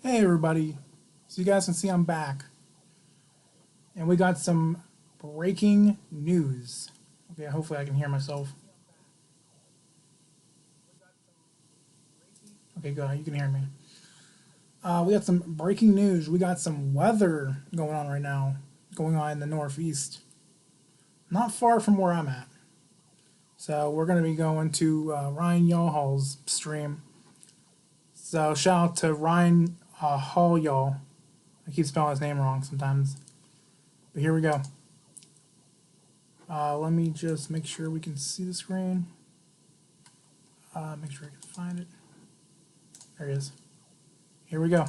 Hey everybody, so you guys can see I'm back, and we got some breaking news. Okay, hopefully I can hear myself. Okay, good, you can hear me. We got some breaking news. We got some weather going on right now, going on in the northeast, not far from where I'm at. So we're going to be going to Ryanhallyall's stream. So shout out to Ryanhallyall. I keep spelling his name wrong sometimes. But here we go. Let me just make sure we can see the screen. Make sure I can find it. There it is. Here we go.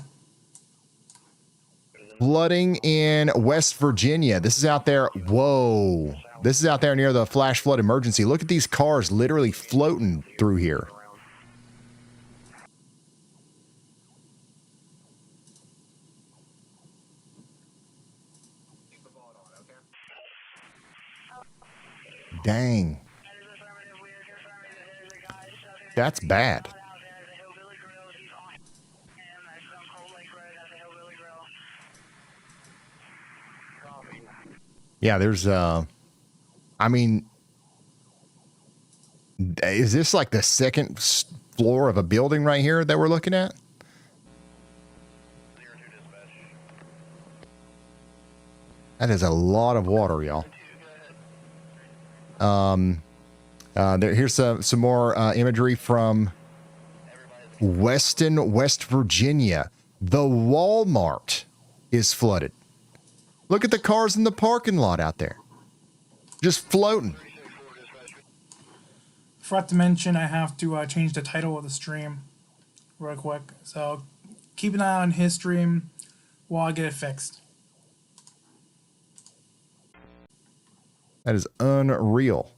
Flooding in West Virginia. This is out there. Whoa. This is out there near the flash flood emergency. Look at these cars literally floating through here. Dang. That's bad. Yeah, there's I mean, is this like the second floor of a building right here that we're looking at? That is a lot of water, y'all. Here's some more imagery from Weston, West Virginia. The Walmart is flooded. Look at the cars in the parking lot out there, just floating. Forgot to mention I have to change the title of the stream real quick. So keep an eye on his stream while I get it fixed. That is unreal.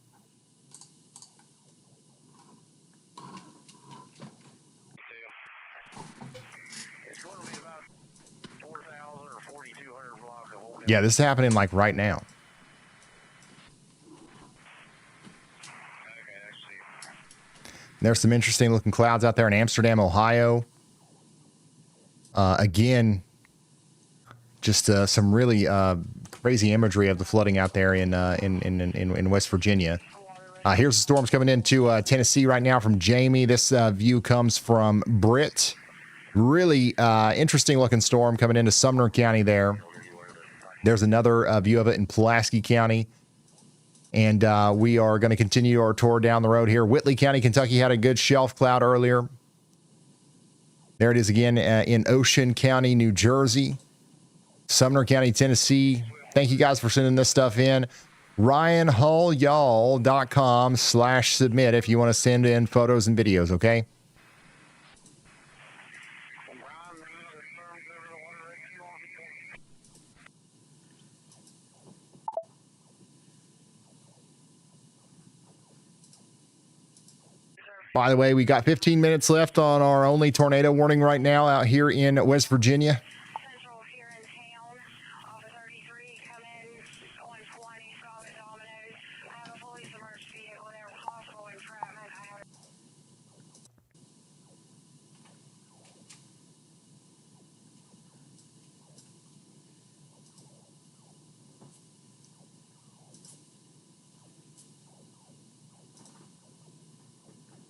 Yeah, this is happening like right now. There's some interesting looking clouds out there in Amsterdam, Ohio. Again, just some really crazy imagery of the flooding out there in West Virginia. Here's the storms coming into Tennessee right now from Jamie. This view comes from Britt. Really interesting looking storm coming into Sumner County there. There's another view of it in Pulaski County. And we are going to continue our tour down the road here. Whitley County, Kentucky had a good shelf cloud earlier. There it is again in Ocean County, New Jersey. Sumner County, Tennessee. Thank you guys for sending this stuff in. ryanhallyall.com/submit if you want to send in photos and videos, okay? By the way, we got 15 minutes left on our only tornado warning right now out here in West Virginia. Central here in town, off of 33, come in, 120, stop at Domino's. I have a fully submerged vehicle there with possible entrapment. I have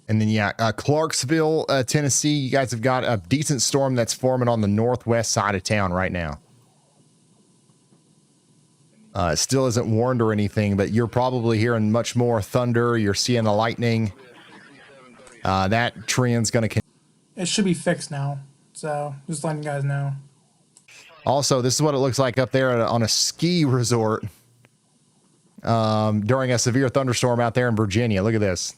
And then, yeah, Clarksville, Tennessee, you guys have got a decent storm that's forming on the northwest side of town right now. It still isn't warned or anything, but you're probably hearing much more thunder. You're seeing the lightning. That trend's going to... It should be fixed now, so just letting you guys know. Also, this is what it looks like up there on a ski resort during a severe thunderstorm out there in Virginia. Look at this.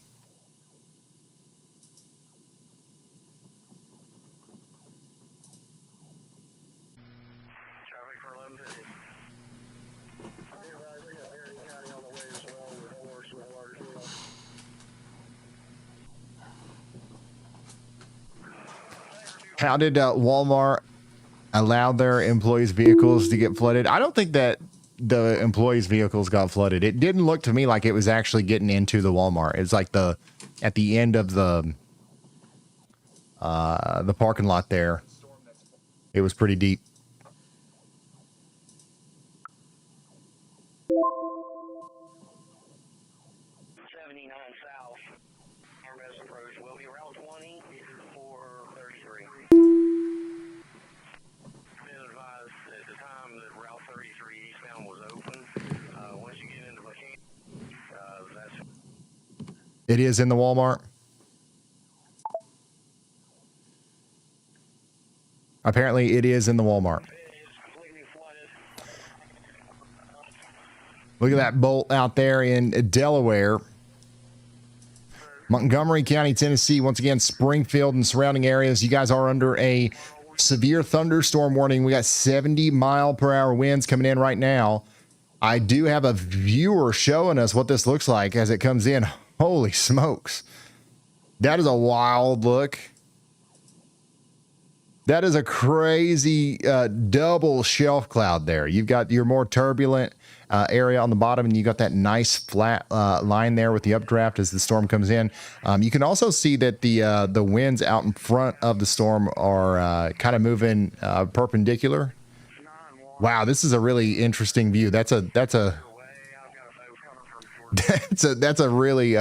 How did Walmart allow their employees' vehicles to get flooded? I don't think that the employees' vehicles got flooded. It didn't look to me like it was actually getting into the Walmart. It's like at the end of the parking lot there. It was pretty deep. Approach will be Route 20 or 33. Been advised at the time that Route 33 eastbound was open. Once you get into McCain, that's... It is in the Walmart. Apparently, it is in the Walmart. It is completely flooded. Look at that bolt out there in Delaware. Montgomery County, Tennessee, once again, Springfield and surrounding areas. You guys are under a severe thunderstorm warning. We got 70-mile-per-hour winds coming in right now. I do have a viewer showing us what this looks like as it comes in. Holy smokes. That is a wild look. That is a crazy double shelf cloud there. You've got your more turbulent area on the bottom, and you got that nice flat line there with the updraft as the storm comes in. You can also see that the winds out in front of the storm are kind of moving perpendicular. Wow, this is a really interesting view. That's a really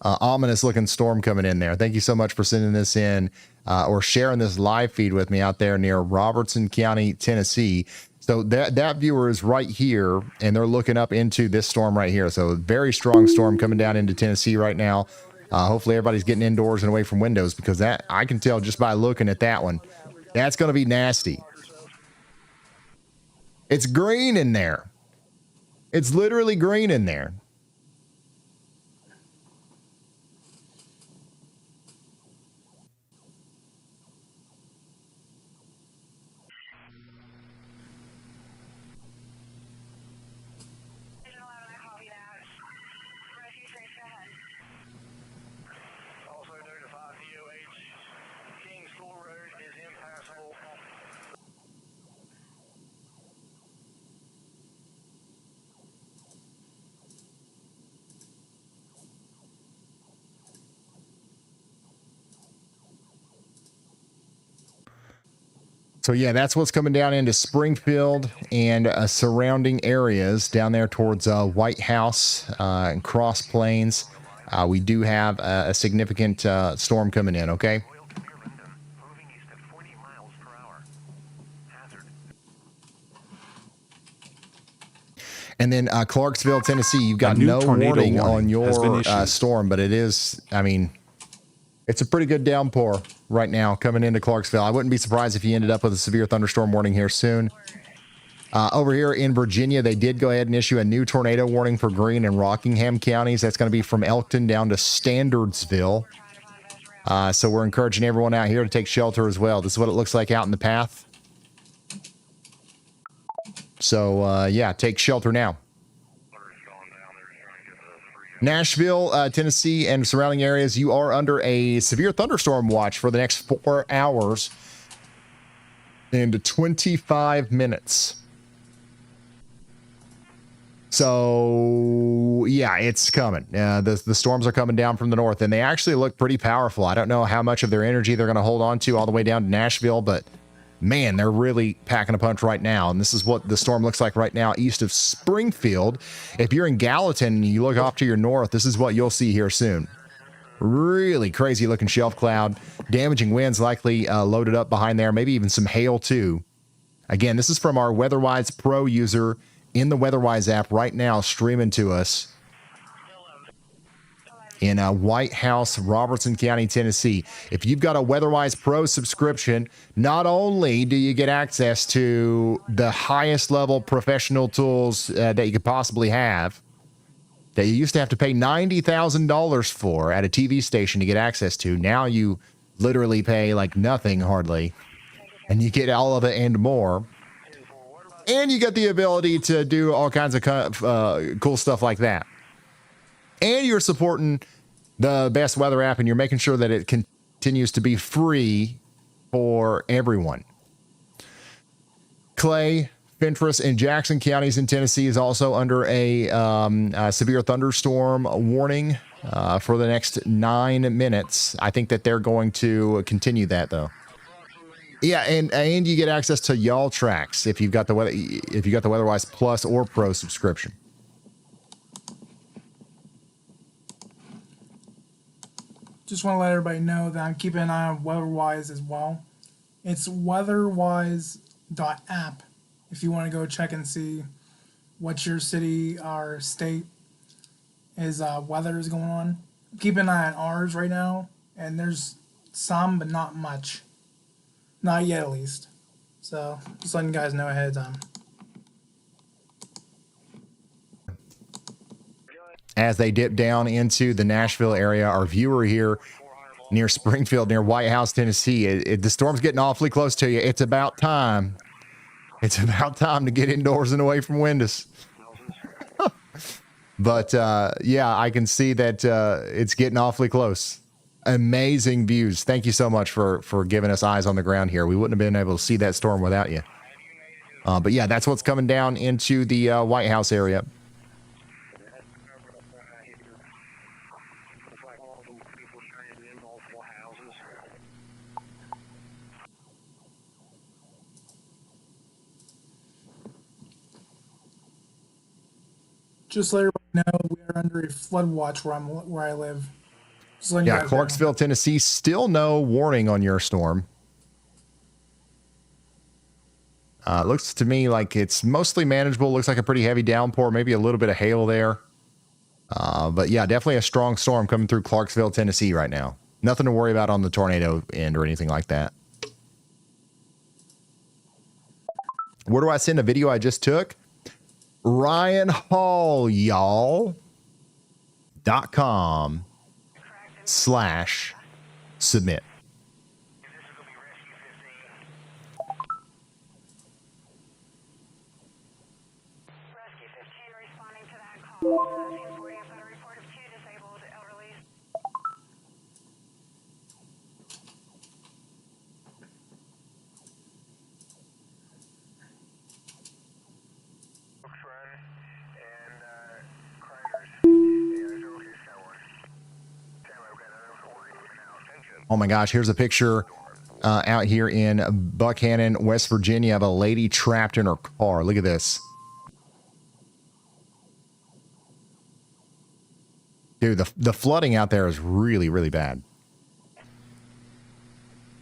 ominous looking storm coming in there. Thank you so much for sending this in or sharing this live feed with me out there near Robertson County, Tennessee. So that viewer is right here, and they're looking up into this storm right here. So a very strong storm coming down into Tennessee right now. Hopefully everybody's getting indoors and away from windows, because that I can tell just by looking at that one. That's going to be nasty. It's green in there. It's literally green in there. So yeah, that's what's coming down into Springfield and surrounding areas down there towards White House and Cross Plains. We do have a significant storm coming in, okay? And then Clarksville, Tennessee, you've got no warning on your storm, but it is, I mean, it's a pretty good downpour right now coming into Clarksville. I wouldn't be surprised if you ended up with a severe thunderstorm warning here soon. Over here in Virginia, they did go ahead and issue a new tornado warning for Greene and Rockingham counties. That's going to be from Elkton down to Standardsville. So we're encouraging everyone out here to take shelter as well. This is what it looks like out in the path. So, yeah, take shelter now. Nashville, Tennessee, and surrounding areas, you are under a severe thunderstorm watch for the next 4 hours and 25 minutes. So, yeah, it's coming. The storms are coming down from the north, and they actually look pretty powerful. I don't know how much of their energy they're going to hold on to all the way down to Nashville, but man, they're really packing a punch right now. And this is what the storm looks like right now east of Springfield. If you're in Gallatin and you look off to your north, this is what you'll see here soon. Really crazy looking shelf cloud, damaging winds likely loaded up behind there, maybe even some hail too. Again, this is from our WeatherWise Pro user in the WeatherWise app right now, streaming to us in White House, Robertson County, Tennessee. If you've got a WeatherWise Pro subscription, not only do you get access to the highest level professional tools that you could possibly have, that you used to have to pay $90,000 for at a TV station to get access to, now you literally pay like nothing hardly, and you get all of it and more. And you get the ability to do all kinds of cool stuff like that. And you're supporting the best weather app, and you're making sure that it continues to be free for everyone. Clay, Fentress, and Jackson counties in Tennessee is also under a severe thunderstorm warning for the next 9 minutes. I think that they're going to continue that, though. Yeah, and you get access to Yall tracks if you've got the WeatherWise Plus or Pro subscription. Just want to let everybody know that I'm keeping an eye on WeatherWise as well. It's weatherwise.app if you want to go check and see what your city or state is weather is going on. Keep an eye on ours right now, and there's some, but not much. Not yet, at least. So, just letting you guys know ahead of time. As they dip down into the Nashville area, our viewer here near Springfield, near White House, Tennessee, the storm's getting awfully close to you. It's about time. It's about time to get indoors and away from windows. But, yeah, I can see that it's getting awfully close. Amazing views. Thank you so much for giving us eyes on the ground here. We wouldn't have been able to see that storm without you. But yeah, that's what's coming down into the White House area. Just let everybody know we are under a flood watch where I live. Yeah, Clarksville, Tennessee, still no warning on your storm. Looks to me like it's mostly manageable. Looks like a pretty heavy downpour, maybe a little bit of hail there. But yeah, definitely a strong storm coming through Clarksville, Tennessee right now. Nothing to worry about on the tornado end or anything like that. Where do I send a video I just took? ryanhallyall.com/submit. Rescue 15 responding to that call. 1040 I've got a report of 2 disabled elderly. Oh my gosh, here's a picture out here in Buckhannon, West Virginia of a lady trapped in her car. Look at this. Dude, the flooding out there is really, really bad.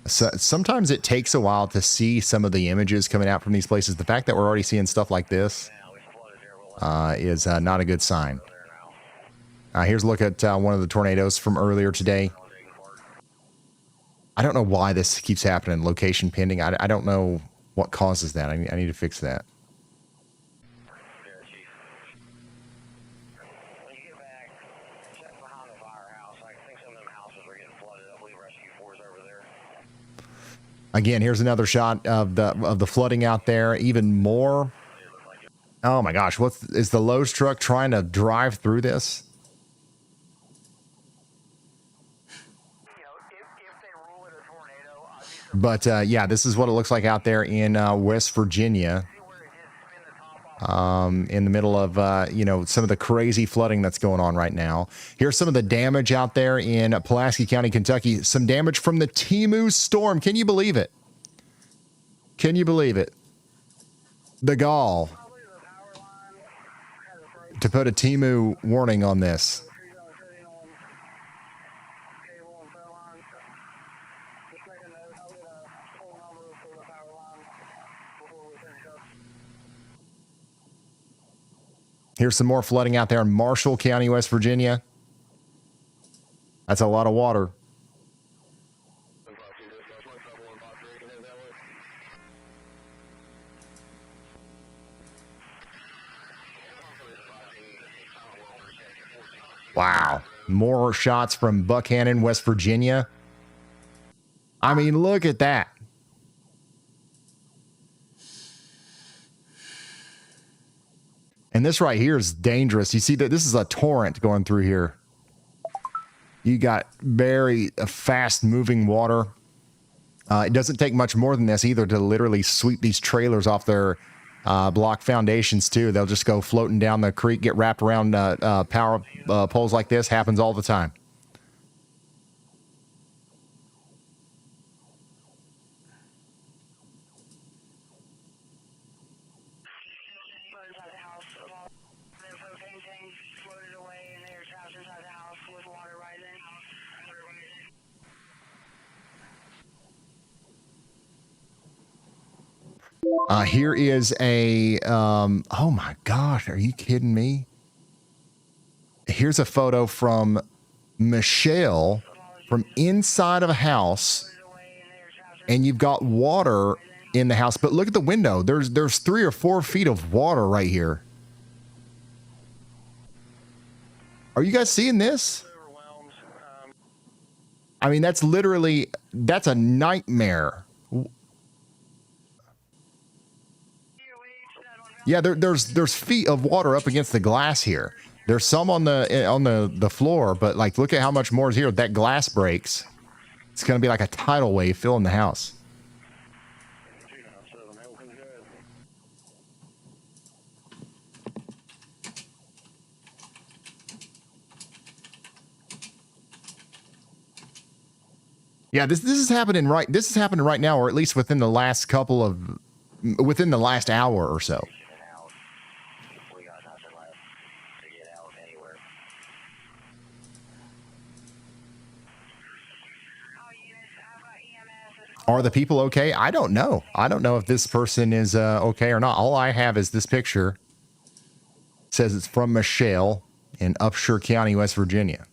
So sometimes it takes a while to see some of the images coming out from these places. The fact that we're already seeing stuff like this is not a good sign. Here's a look at one of the tornadoes from earlier today. I don't know why this keeps happening. Location pending. I don't know what causes that. I need to fix that. When you get back, check behind the firehouse. I think some of them houses are getting flooded. I believe Rescue 4 is over there. Again, here's another shot of the flooding out there. Even more. Oh my gosh, is the Lowe's truck trying to drive through this? But yeah, this is what it looks like out there in West Virginia. In the middle of, some of the crazy flooding that's going on right now. Here's some of the damage out there in Pulaski County, Kentucky. Some damage from the Timu storm. Can you believe it? Can you believe it? The gall to put a Timu warning on this. Here's some more flooding out there in Marshall County, West Virginia. That's a lot of water. Wow. More shots from Buckhannon, West Virginia. I mean, look at that. And this right here is dangerous. You see that this is a torrent going through here. You got very fast moving water. It doesn't take much more than this either to literally sweep these trailers off their block foundations too. They'll just go floating down the creek, get wrapped around power poles like this. Happens all the time. Here is a, oh my gosh, are you kidding me? Here's a photo from Michelle from inside of a house, and you've got water in the house, but look at the window. There's 3 or 4 feet of water right here. Are you guys seeing this? I mean, that's literally, that's a nightmare. Yeah, there's feet of water up against the glass here. There's some on the floor, but like, look at how much more is here. That glass breaks. It's going to be like a tidal wave filling the house. Yeah, this is happening right. This is happening right now, or at least within the last within the last hour or so. Are the people okay? I don't know. I don't know if this person is okay or not. All I have is this picture. It says it's from Michelle in Upshur County, West Virginia.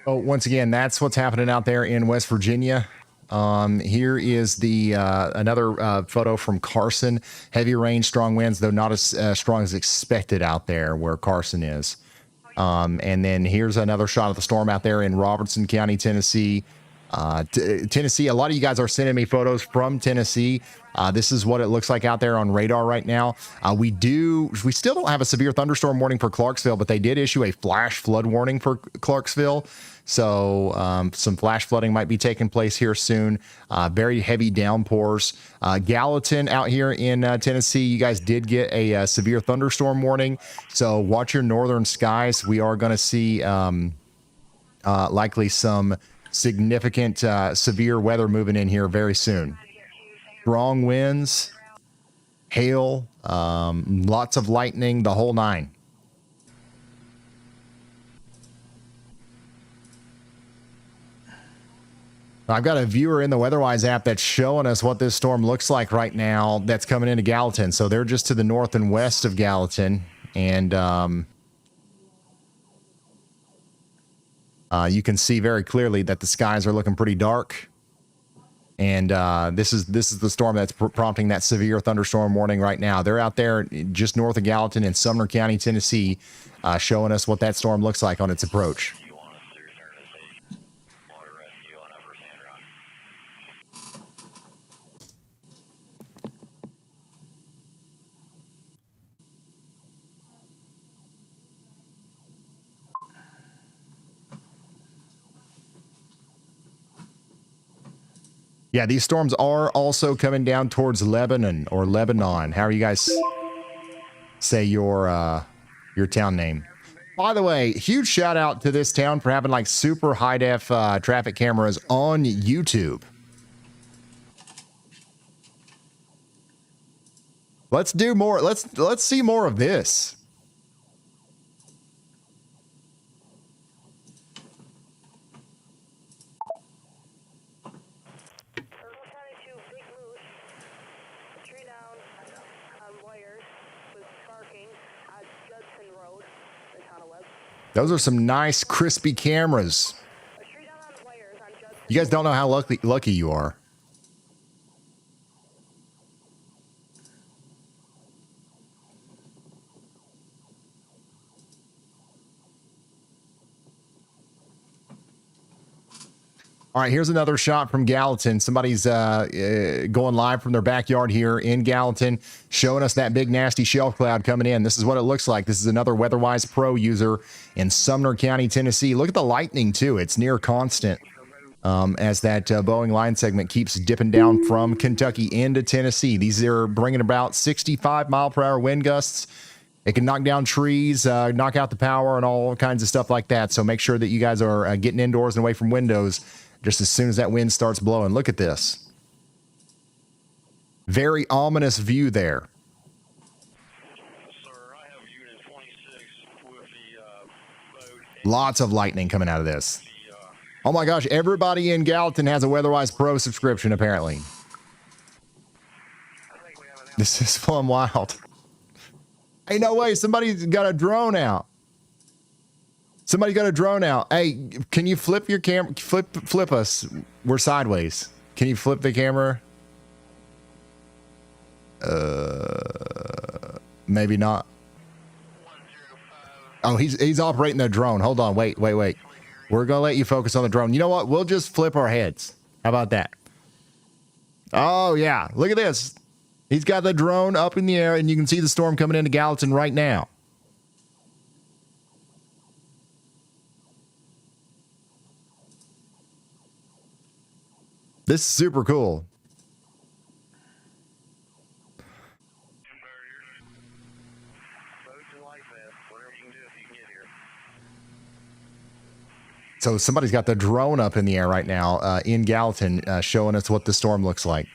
Oh, once again, that's what's happening out there in West Virginia. Here is the another photo from Carson. Heavy rain, strong winds, though not as strong as expected out there where Carson is. And then here's another shot of the storm out there in Robertson County, Tennessee. Tennessee, a lot of you guys are sending me photos from Tennessee. This is what it looks like out there on radar right now. We still don't have a severe thunderstorm warning for Clarksville, but they did issue a flash flood warning for Clarksville. So some flash flooding might be taking place here soon. Very heavy downpours. Gallatin out here in Tennessee, you guys did get a severe thunderstorm warning. So watch your northern skies. We are going to see likely some significant severe weather moving in here very soon. Strong winds, hail, lots of lightning, the whole 9. I've got a viewer in the WeatherWise app that's showing us what this storm looks like right now that's coming into Gallatin. So they're just to the north and west of Gallatin. And you can see very clearly that the skies are looking pretty dark. And this is the storm that's prompting that severe thunderstorm warning right now. They're out there just north of Gallatin in Sumner County, Tennessee, showing us what that storm looks like on its approach. Yeah, these storms are also coming down towards Lebanon or Lebanon. How are you guys say your town name? By the way, huge shout out to this town for having like super high def traffic cameras on YouTube. Let's do more. Let's see more of this. Those are some nice, crispy cameras. You guys don't know how lucky you are. All right, here's another shot from Gallatin. Somebody's going live from their backyard here in Gallatin, showing us that big nasty shelf cloud coming in. This is what it looks like. This is another WeatherWise Pro user in Sumner County, Tennessee. Look at the lightning, too. It's near constant as that Boeing line segment keeps dipping down from Kentucky into Tennessee. These are bringing about 65-mile-per-hour wind gusts. It can knock down trees, knock out the power, and all kinds of stuff like that. So make sure that you guys are getting indoors and away from windows just as soon as that wind starts blowing. Look at this. Very ominous view there. Sir, I have Unit 26 with the boat. Lots of lightning coming out of this. Oh my gosh, everybody in Gallatin has a WeatherWise Pro subscription, apparently. This is fun wild. Ain't no way, somebody's got a drone out. Somebody got a drone out. Hey, can you flip your camera? Flip us. We're sideways. Can you flip the camera? Maybe not. Oh, he's operating the drone. Hold on. Wait. We're gonna let you focus on the drone. You know what? We'll just flip our heads. How about that? Oh yeah. Look at this. He's got the drone up in the air, and you can see the storm coming into Gallatin right now. This is super cool. So somebody's got the drone up in the air right now in Gallatin showing us what the storm looks like.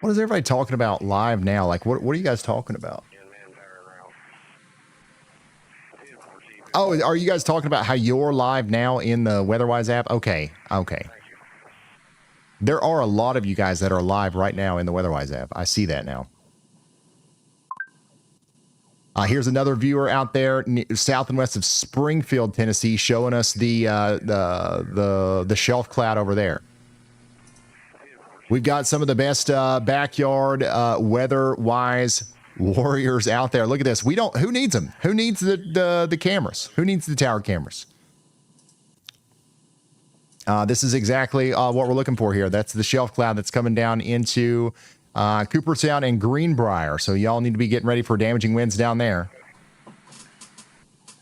What is everybody talking about live now? Like, what are you guys talking about? Oh, are you guys talking about how you're live now in the WeatherWise app? Okay. There are a lot of you guys that are live right now in the WeatherWise app. I see that now. Here's another viewer out there south and west of Springfield, Tennessee, showing us the shelf cloud over there. We've got some of the best backyard WeatherWise warriors out there. Look at this. Who needs them? Who needs the cameras? Who needs the tower cameras? This is exactly what we're looking for here. That's the shelf cloud that's coming down into Cooperstown and Greenbrier. So y'all need to be getting ready for damaging winds down there.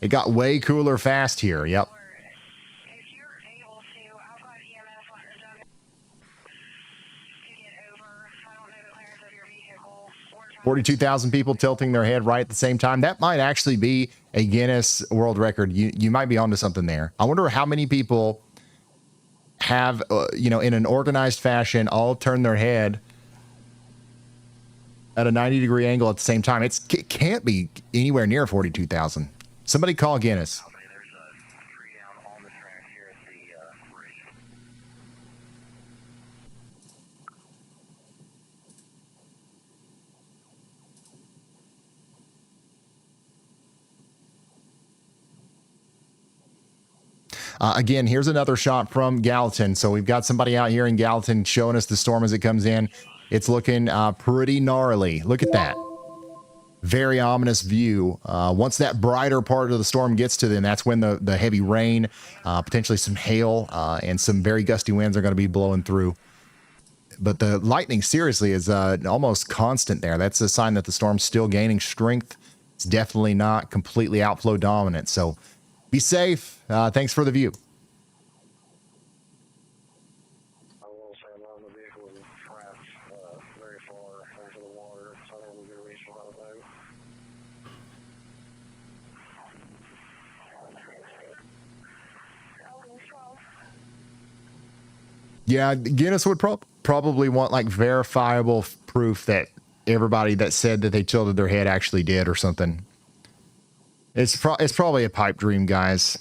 It got way cooler fast here. Yep. 42,000 people tilting their head right at the same time. That might actually be a Guinness World Record. You might be onto something there. I wonder how many people have, in an organized fashion, all turn their head at a 90-degree angle at the same time. It can't be anywhere near 42,000. Somebody call Guinness. Again, here's another shot from Gallatin. So we've got somebody out here in Gallatin showing us the storm as it comes in. It's looking pretty gnarly. Look at that. Very ominous view. Once that brighter part of the storm gets to them, that's when the heavy rain, potentially some hail, and some very gusty winds are going to be blowing through. But the lightning, seriously, is almost constant there. That's a sign that the storm's still gaining strength. It's definitely not completely outflow dominant. So be safe. Thanks for the view. I will say a lot of the vehicle was trapped very far into the water, so I don't want to get reached by the boat. Yeah, Guinness would probably want like verifiable proof that everybody that said that they tilted their head actually did or something. It's probably a pipe dream, guys.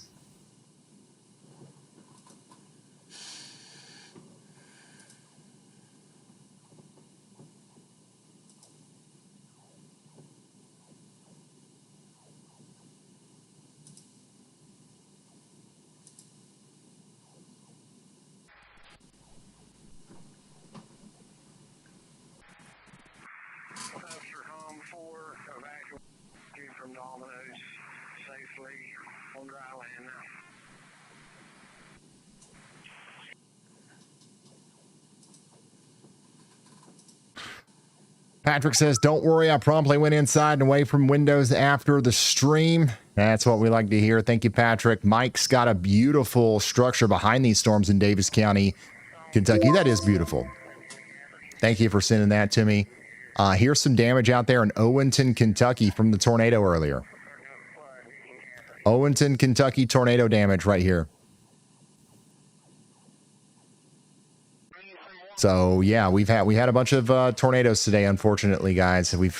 from Domino's safely on dry land now. Patrick says, don't worry, I promptly went inside and away from windows after the stream. That's what we like to hear. Thank you, Patrick. Mike's got a beautiful structure behind these storms in Davis County, Kentucky. That is beautiful. Thank you for sending that to me. Here's some damage out there in Owenton, Kentucky from the tornado earlier. Owenton, Kentucky tornado damage right here. So yeah, we had a bunch of tornadoes today, unfortunately, guys. We've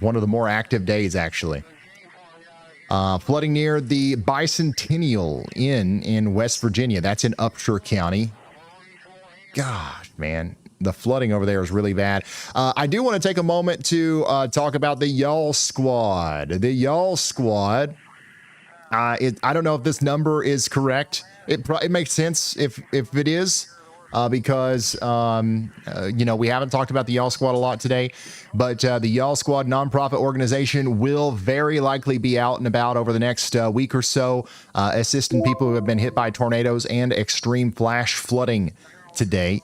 one of the more active days actually. Flooding near the Bicentennial Inn in West Virginia. That's in Upshur County. Gosh, man, the flooding over there is really bad. I do want to take a moment to talk about the Yall squad. The Yall squad. I don't know if this number is correct. It makes sense if it is. Because, you know, we haven't talked about the Yall Squad a lot today, but the Yall Squad nonprofit organization will very likely be out and about over the next week or so, assisting people who have been hit by tornadoes and extreme flash flooding today.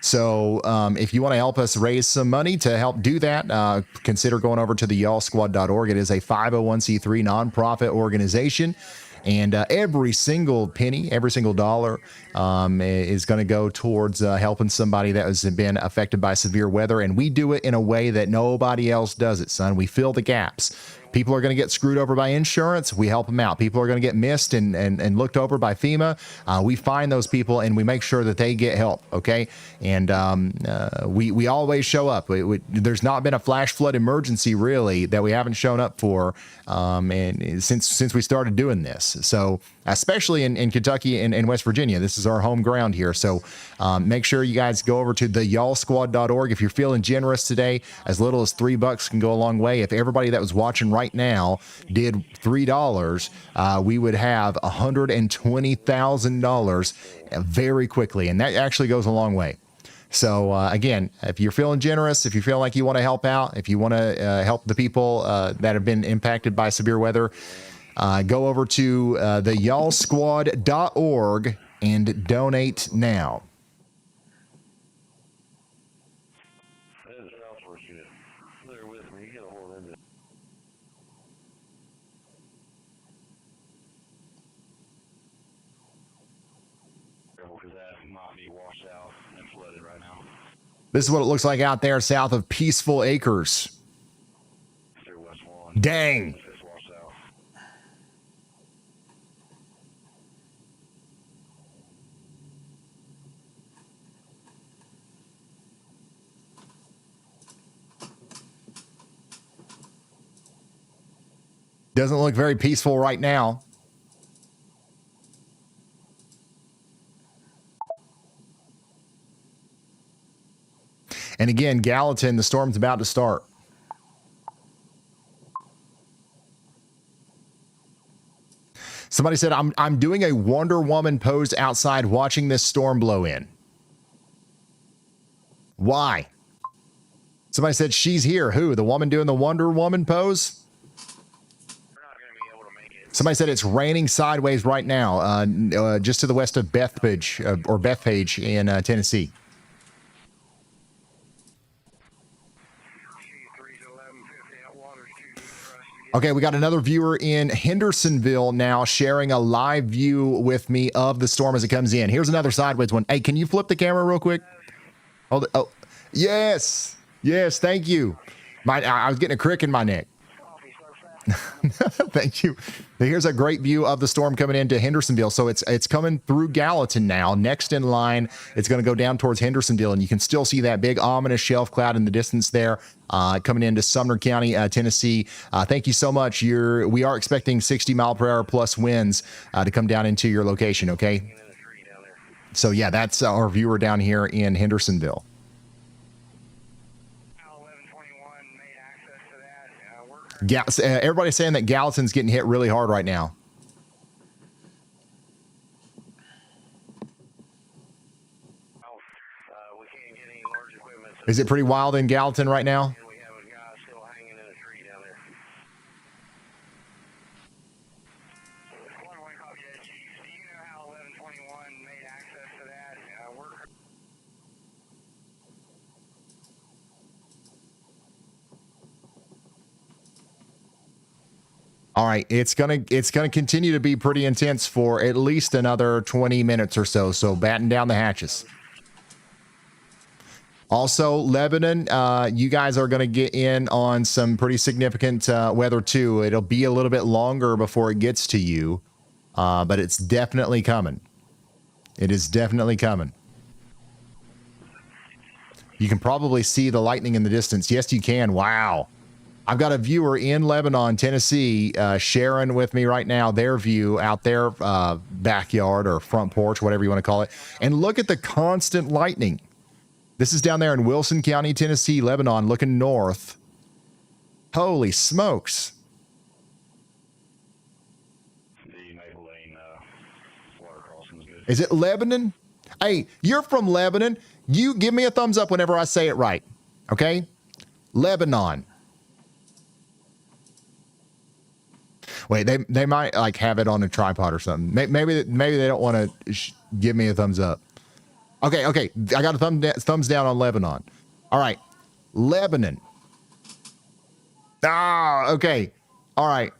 So if you want to help us raise some money to help do that, consider going over to the yallsquad.org. It is a 501c3 nonprofit organization. And every single penny, every single dollar is going to go towards helping somebody that has been affected by severe weather. And we do it in a way that nobody else does it, son. We fill the gaps. People are going to get screwed over by insurance. We help them out. People are going to get missed and looked over by FEMA. We find those people and we make sure that they get help. Okay. And we always show up. There's not been a flash flood emergency really that we haven't shown up for and since we started doing this. So especially in Kentucky and West Virginia, this is our home ground here. So make sure you guys go over to the yallsquad.org. If you're feeling generous today, as little as $3 can go a long way. If everybody that was watching right now did $3, we would have $120,000 very quickly. And that actually goes a long way. So again, if you're feeling generous, if you feel like you want to help out, if you want to help the people that have been impacted by severe weather, go over to the yallsquad.org and donate now. They're with me. You gotta hold into. Because that might be washed out and flooded right now. This is what it looks like out there south of Peaceful Acres. Dang. Doesn't look very peaceful right now. And again, Gallatin, the storm's about to start. Somebody said, I'm doing a Wonder Woman pose outside watching this storm blow in. Why? Somebody said she's here. Who? The woman doing the Wonder Woman pose? Somebody said it's raining sideways right now, just to the west of Bethpage, or Bethpage in Tennessee. Okay, we got another viewer in Hendersonville now sharing a live view with me of the storm as it comes in. Here's another sideways one. Hey, can you flip the camera real quick? Oh, yes. Yes, thank you. I was getting a crick in my neck. Thank you. Here's a great view of the storm coming into Hendersonville. So it's coming through Gallatin now. Next in line, it's going to go down towards Hendersonville, and you can still see that big ominous shelf cloud in the distance there, coming into Sumner County, Tennessee. Thank you so much. We are expecting 60 mile per hour plus winds to come down into your location. Okay. So yeah, that's our viewer down here in Hendersonville. Everybody's saying that Gallatin's getting hit really hard right now. Is it pretty wild in Gallatin right now? All right, it's gonna continue to be pretty intense for at least another 20 minutes or so. So batten down the hatches. Also, Lebanon, you guys are going to get in on some pretty significant weather too. It'll be a little bit longer before it gets to you, but it's definitely coming. It is definitely coming. You can probably see the lightning in the distance. Yes, you can. Wow. I've got a viewer in Lebanon, Tennessee, sharing with me right now their view out their backyard or front porch, whatever you want to call it. And look at the constant lightning. This is down there in Wilson County, Tennessee, Lebanon, looking north. Holy smokes. The Maple Lane water crossing is good. Is it Lebanon? Hey, you're from Lebanon. You give me a thumbs up whenever I say it right. Okay? Lebanon. Wait, they might like have it on a tripod or something. Maybe they don't want to give me a thumbs up. Okay. I got a thumbs down on Lebanon. All right. Lebanon. Okay. All right.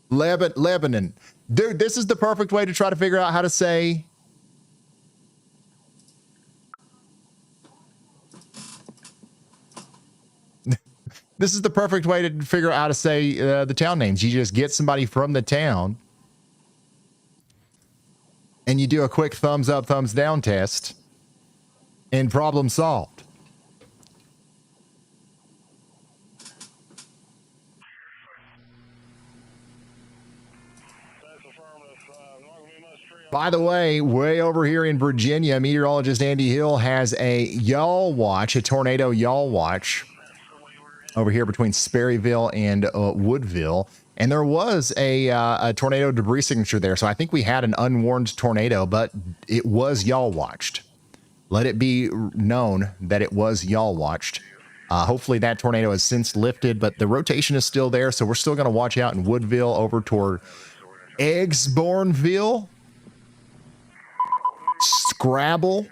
Lebanon. Dude, this is the perfect way to try to figure out how to say. This is the perfect way to figure out how to say the town names. You just get somebody from the town and you do a quick thumbs up, thumbs down test. And problem solved. By the way, way over here in Virginia, meteorologist Andy Hill has a Yall watch, a tornado Yall watch over here between Sperryville and Woodville. And there was a tornado debris signature there. So I think we had an unwarned tornado, but it was Yall watched. Let it be known that it was Yall watched. Hopefully that tornado has since lifted, but the rotation is still there. So we're still going to watch out in Woodville over toward Eggsbourneville. Scrabble.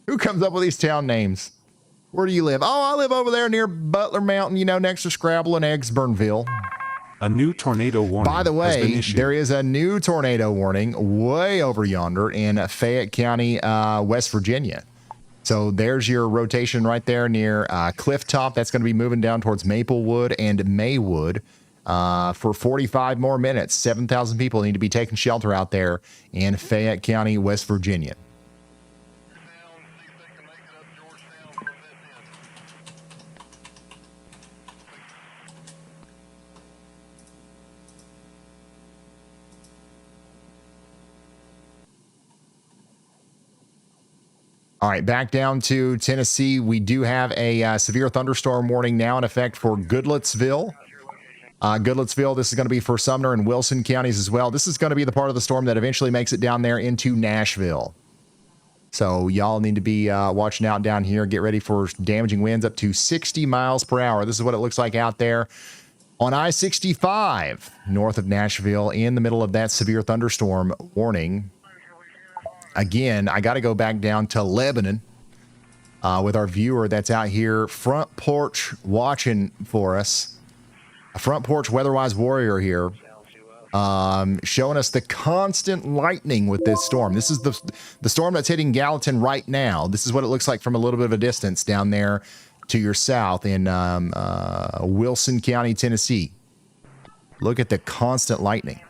Who comes up with these town names? Where do you live? Oh, I live over there near Butler Mountain, next to Scrabble and Eggsbourneville. A new tornado warning. By the way, there is a new tornado warning way over yonder in Fayette County, West Virginia. So there's your rotation right there near Cliff Top. That's going to be moving down towards Maplewood and Maywood for 45 more minutes. 7,000 people need to be taking shelter out there in Fayette County, West Virginia. All right, back down to Tennessee. We do have a severe thunderstorm warning now in effect for Goodlettsville. Goodlettsville, this is going to be for Sumner and Wilson counties as well. This is going to be the part of the storm that eventually makes it down there into Nashville. So y'all need to be watching out down here. Get ready for damaging winds up to 60 miles per hour. This is what it looks like out there on I-65 north of Nashville in the middle of that severe thunderstorm warning. Again, I got to go back down to Lebanon with our viewer that's out here front porch watching for us. A front porch WEATHERWISE warrior here showing us the constant lightning with this storm. This is the storm that's hitting Gallatin right now. This is what it looks like from a little bit of a distance down there to your south in Wilson County, Tennessee. Look at the constant lightning.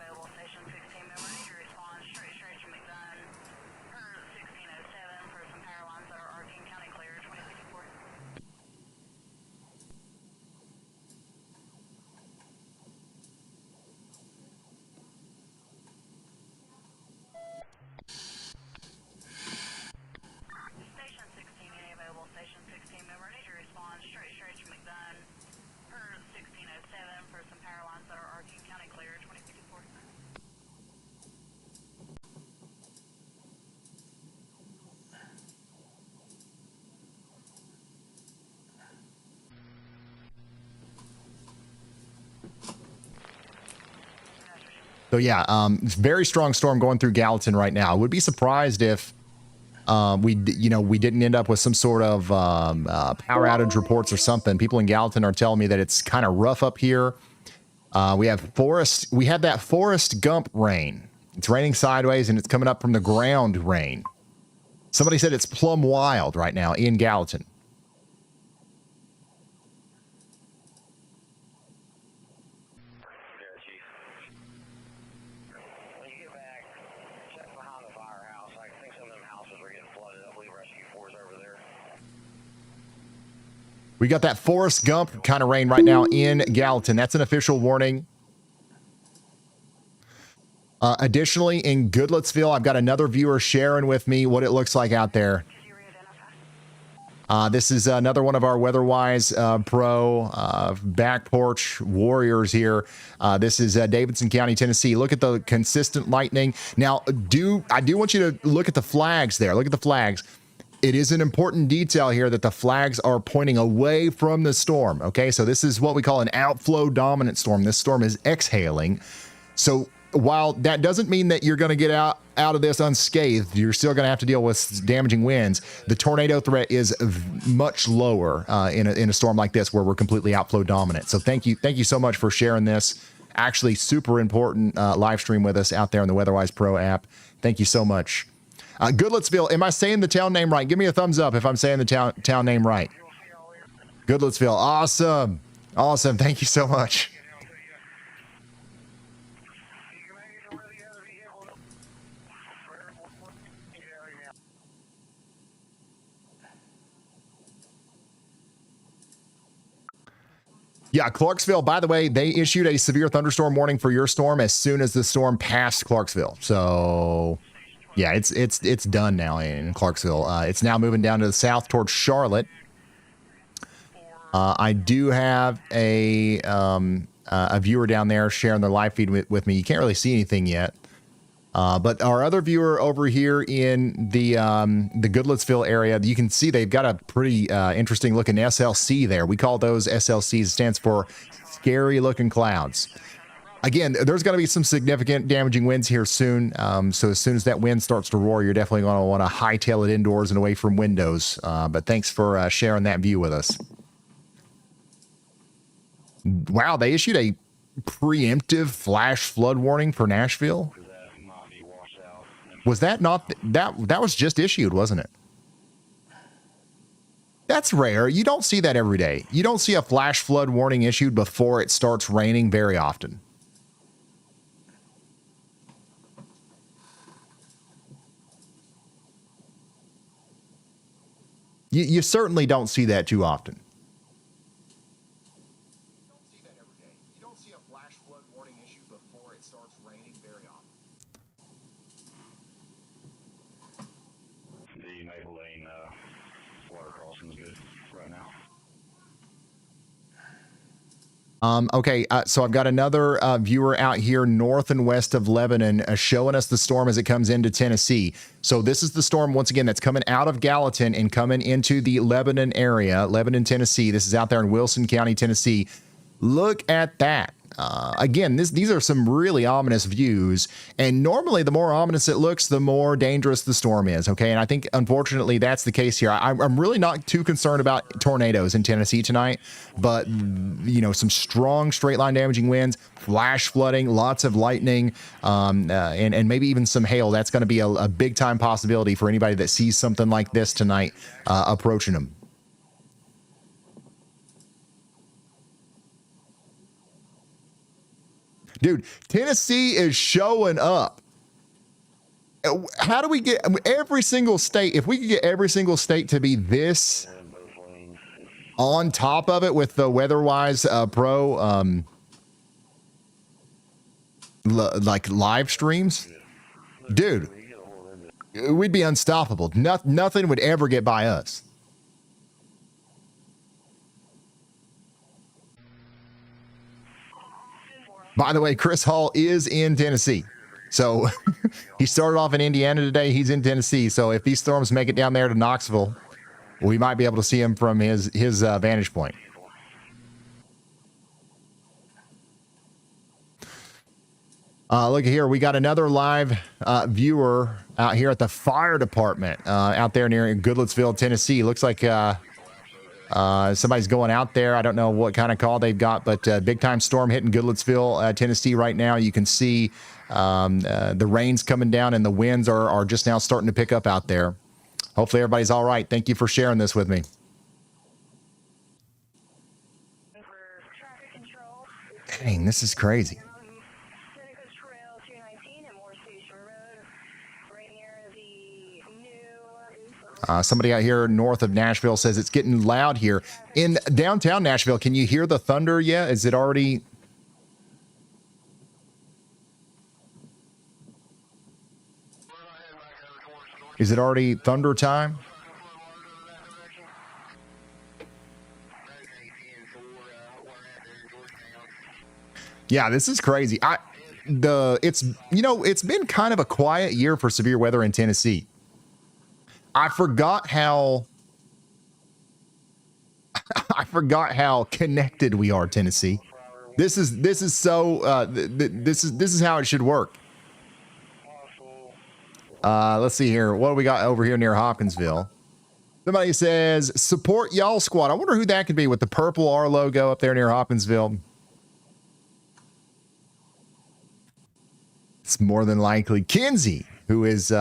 So yeah, very strong storm going through Gallatin right now. I would be surprised if we didn't end up with some sort of power outage reports or something. People in Gallatin are telling me that it's kind of rough up here. We had that Forrest Gump rain. It's raining sideways and it's coming up from the ground rain. Somebody said it's plumb wild right now in Gallatin. Yeah, Chief. When you get back, check behind the firehouse. I think some of them houses were getting flooded. I believe Rescue 4 is over there. We got that Forrest Gump kind of rain right now in Gallatin. That's an official warning. Additionally, in Goodlettsville, I've got another viewer sharing with me what it looks like out there. This is another one of our WeatherWise Pro back porch warriors here. This is Davidson County, Tennessee. Look at the consistent lightning. Now, I do want you to look at the flags there. Look at the flags. It is an important detail here that the flags are pointing away from the storm. Okay, so this is what we call an outflow dominant storm. This storm is exhaling. So while that doesn't mean that you're going to get out of this unscathed, you're still going to have to deal with damaging winds. The tornado threat is much lower in a storm like this where we're completely outflow dominant. So thank you so much for sharing this. Actually, super important live stream with us out there on the WeatherWise Pro app. Thank you so much. Goodlettsville, am I saying the town name right? Give me a thumbs up if I'm saying the town name right. Goodlettsville, awesome. Awesome, thank you so much. Yeah, Clarksville, by the way, they issued a severe thunderstorm warning for your storm as soon as the storm passed Clarksville. So, yeah, it's done now in Clarksville. It's now moving down to the south towards Charlotte. I do have a viewer down there sharing their live feed with me. You can't really see anything yet. But our other viewer over here in the Goodlettsville area, you can see they've got a pretty interesting looking SLC there. We call those SLCs. It stands for scary looking clouds. Again, there's going to be some significant damaging winds here soon. So as soon as that wind starts to roar, you're definitely going to want to hightail it indoors and away from windows. But thanks for sharing that view with us. Wow, they issued a preemptive flash flood warning for Nashville. Was that not that was just issued, wasn't it? That's rare. You don't see that every day. You don't see a flash flood warning issued before it starts raining very often. You certainly don't see that too often. Okay, so I've got another viewer out here north and west of Lebanon showing us the storm as it comes into Tennessee. So this is the storm, once again, that's coming out of Gallatin and coming into the Lebanon area, Lebanon, Tennessee. This is out there in Wilson County, Tennessee. Look at that. Again, these are some really ominous views, and normally the more ominous it looks, the more dangerous the storm is, okay? And I think, unfortunately, that's the case here. I'm really not too concerned about tornadoes in Tennessee tonight, but, you know, some strong straight-line damaging winds, flash flooding, lots of lightning, and maybe even some hail. That's going to be a big-time possibility for anybody that sees something like this tonight approaching them. Dude, Tennessee is showing up. How do we get every single state? If we could get every single state to be this on top of it with the WeatherWise Pro, like live streams, dude, we'd be unstoppable. Nothing would ever get by us. By the way, Chris Hall is in Tennessee. So he started off in Indiana today. He's in Tennessee. So if these storms make it down there to Knoxville, we might be able to see him from his vantage point. Look here, we got another live viewer out here at the fire department out there near Goodlettsville, Tennessee. Looks like somebody's going out there. I don't know what kind of call they've got, but big time storm hitting Goodlettsville, Tennessee right now. You can see the rain's coming down and the winds are just now starting to pick up out there. Hopefully everybody's all right. Thank you for sharing this with me. For traffic control, Dang, this is crazy. Seneca Trail 219 and Moore Station Road, right near the new. Somebody out here north of Nashville says it's getting loud here. In downtown Nashville, can you hear the thunder yet? Is it already... Is it already thunder time? Yeah, this is crazy. It's been kind of a quiet year for severe weather in Tennessee. I forgot how connected we are, Tennessee. This is so this is how it should work. Let's see here. What do we got over here near Hopkinsville? Somebody says support Yall squad. I wonder who that could be with the purple R logo up there near Hopkinsville. It's more than likely Kinsey, who is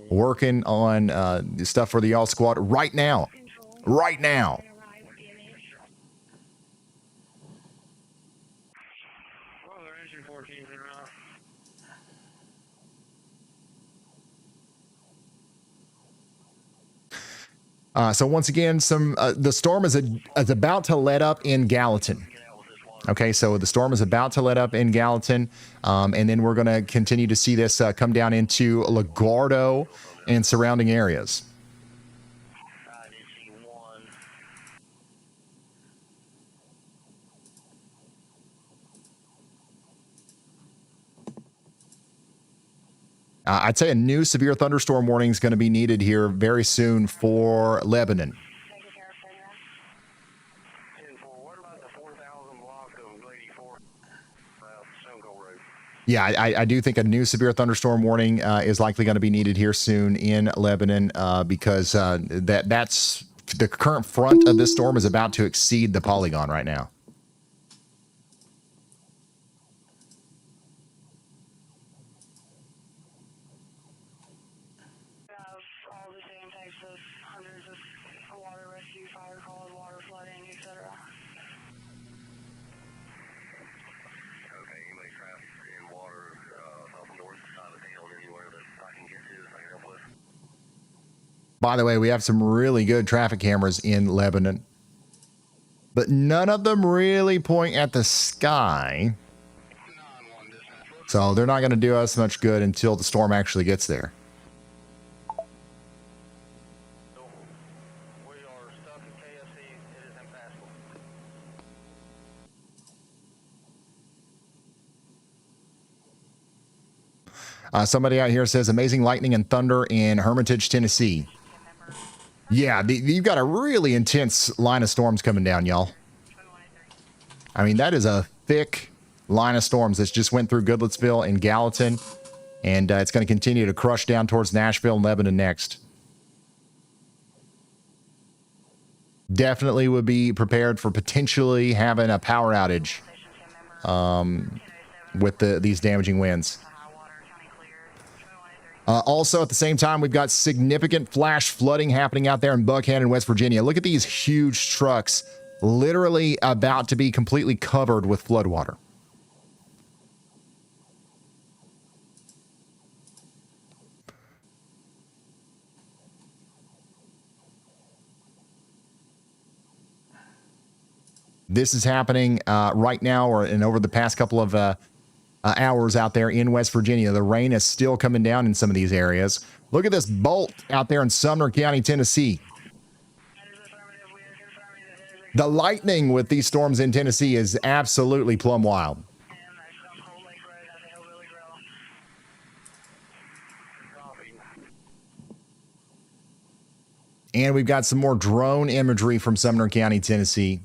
working on stuff for the Yall squad right now. Right now. So once again, the storm is about to let up in Gallatin. Okay, so the storm is about to let up in Gallatin, and then we're going to continue to see this come down into LaGuardo and surrounding areas. I did see one. I'd say a new severe thunderstorm warning is going to be needed here very soon for Lebanon. What about the 4,000 block of 84 Stonecole Road? Yeah, I do think a new severe thunderstorm warning is likely going to be needed here soon in Lebanon because that's the current front of this storm is about to exceed the polygon right now. All the same types of hundreds of water rescue, fire calls, water flooding, etc. Okay, anybody trapped in water up north side of town anywhere that I can get to that I can help with? By the way, we have some really good traffic cameras in Lebanon, but none of them really point at the sky. So they're not going to do us much good until the storm actually gets there. We are stuck in KFC. It is impassable. Somebody out here says amazing lightning and thunder in Hermitage, Tennessee. Yeah, you've got a really intense line of storms coming down, y'all. I mean, that is a thick line of storms that just went through Goodlettsville and Gallatin, and it's going to continue to crush down towards Nashville and Lebanon next. Definitely would be prepared for potentially having a power outage with these damaging winds. Also, at the same time, we've got significant flash flooding happening out there in Buckhannon, West Virginia. Look at these huge trucks literally about to be completely covered with floodwater. This is happening right now and over the past couple of hours out there in West Virginia. The rain is still coming down in some of these areas. Look at this bolt out there in Sumner County, Tennessee. The lightning with these storms in Tennessee is absolutely plumb wild. And we've got some more drone imagery from Sumner County, Tennessee.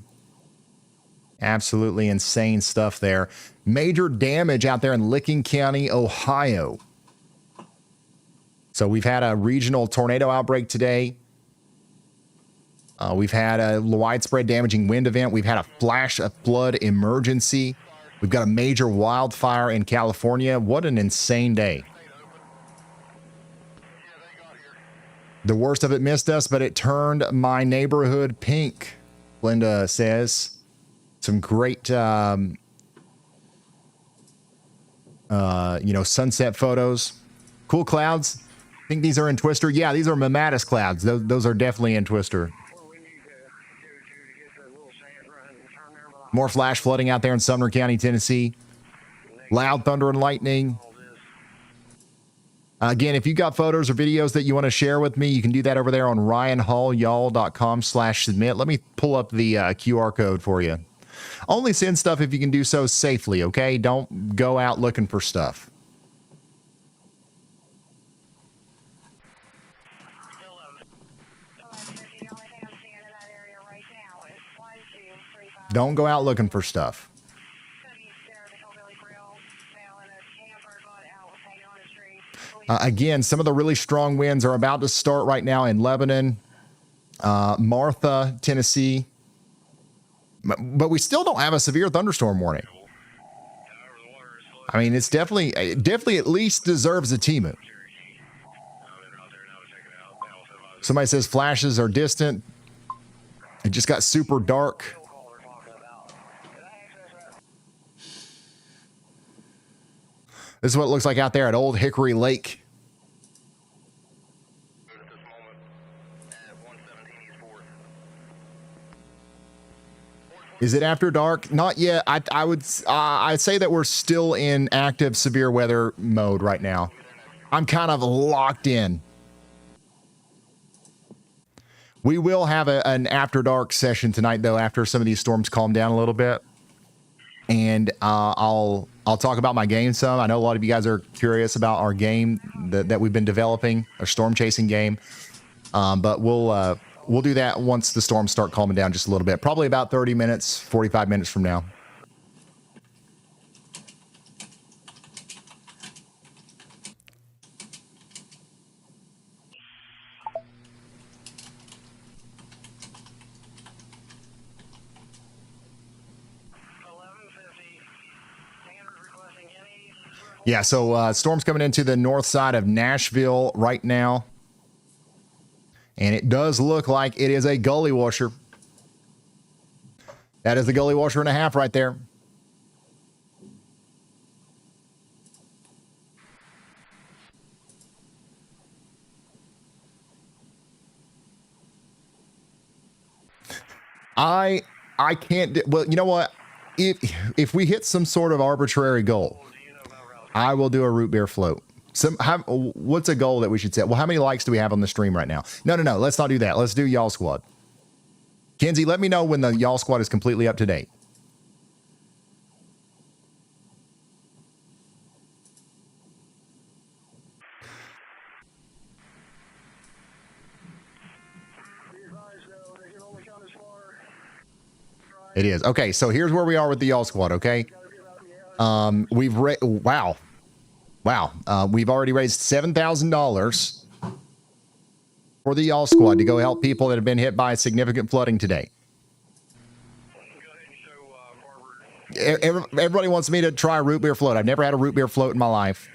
Absolutely insane stuff there. Major damage out there in Licking County, Ohio. So we've had a regional tornado outbreak today. We've had a widespread damaging wind event. We've had a flash flood emergency. We've got a major wildfire in California. What an insane day. The worst of it missed us, but it turned my neighborhood pink, Linda says. Some great, you know, sunset photos. Cool clouds. I think these are in Twister. Yeah, these are Mammatus clouds. Those are definitely in Twister. More flash flooding out there in Sumner County, Tennessee. Loud thunder and lightning. Again, if you got photos or videos that you want to share with me, you can do that over there on ryanhallyall.com/submit. Let me pull up the QR code for you. Only send stuff if you can do so safely, okay? Don't go out looking for stuff. Don't go out looking for stuff. Again, some of the really strong winds are about to start right now in Lebanon, Martha, Tennessee. But we still don't have a severe thunderstorm warning. I mean, it's definitely at least deserves a Timu. Somebody says flashes are distant. It just got super dark. This is what it looks like out there at Old Hickory Lake. Is it after dark? Not yet. I'd say that we're still in active severe weather mode right now. I'm kind of locked in. We will have an after dark session tonight, though, after some of these storms calm down a little bit. And I'll talk about my game some. I know a lot of you guys are curious about our game that we've been developing, our storm chasing game. But we'll do that once the storms start calming down just a little bit. Probably about 30 minutes, 45 minutes from now. Yeah, so storm's coming into the north side of Nashville right now. And it does look like it is a gully washer. That is the gully washer and a half right there. I can't, well, you know what? If we hit some sort of arbitrary goal, I will do a root beer float. What's a goal that we should set? Well, how many likes do we have on the stream right now? No. Let's not do that. Let's do Y'all Squad. Kenzie, let me know when the Y'all Squad is completely up to date. It is. Okay, so here's where we are with the Y'all Squad, okay? We've we've already raised $7,000 for the Y'all Squad to go help people that have been hit by significant flooding today. Everybody wants me to try a root beer float. I've never had a root beer float in my life.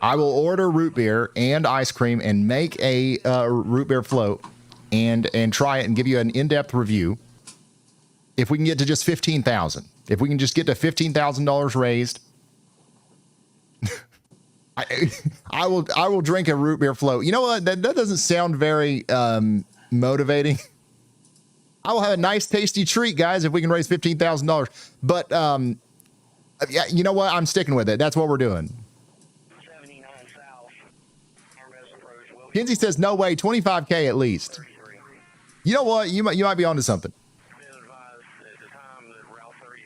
I will order root beer and ice cream and make a root beer float and try it and give you an in-depth review. If we can get to just $15,000, if we can just get to $15,000 raised, I will drink a root beer float. You know what? That doesn't sound very motivating. I will have a nice, tasty treat, guys, if we can raise $15,000. But yeah, you know what? I'm sticking with it. That's what we're doing. Kenzie says no way, 25K at least. You know what? You might be onto something.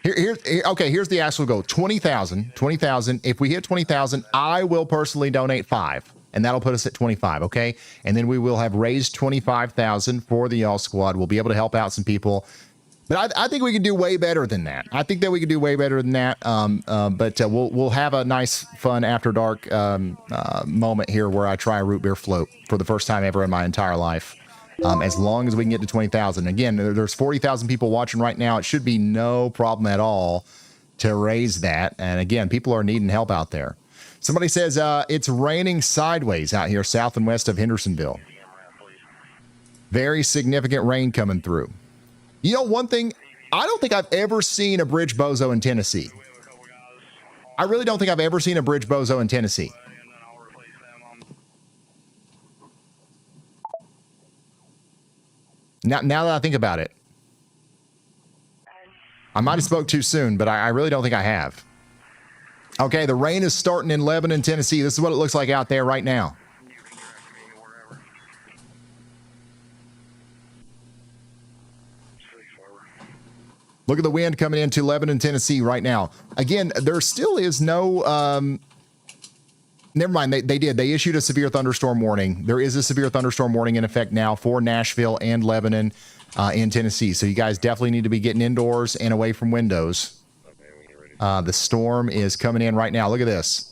Here's the actual goal. 20,000. If we hit 20,000, I will personally donate 5, and that'll put us at 25. Okay. And then we will have raised 25,000 for the Y'all Squad. We'll be able to help out some people. But I think we can do way better than that. I think that we can do way better than that. But we'll have a nice, fun after dark moment here where I try a root beer float for the first time ever in my entire life. As long as we can get to 20,000. Again, there's 40,000 people watching right now. It should be no problem at all to raise that. And again, people are needing help out there. Somebody says it's raining sideways out here south and west of Hendersonville. Very significant rain coming through. You know, one thing, I don't think I've ever seen a bridge bozo in Tennessee. I really don't think I've ever seen a bridge bozo in Tennessee. Now that I think about it, I might have spoke too soon, but I really don't think I have. Okay, the rain is starting in Lebanon, Tennessee. This is what it looks like out there right now. Look at the wind coming into Lebanon, Tennessee right now. Again, there still is no... never mind, they did. They issued a severe thunderstorm warning. There is a severe thunderstorm warning in effect now for Nashville and Lebanon in Tennessee. So you guys definitely need to be getting indoors and away from windows. The storm is coming in right now. Look at this.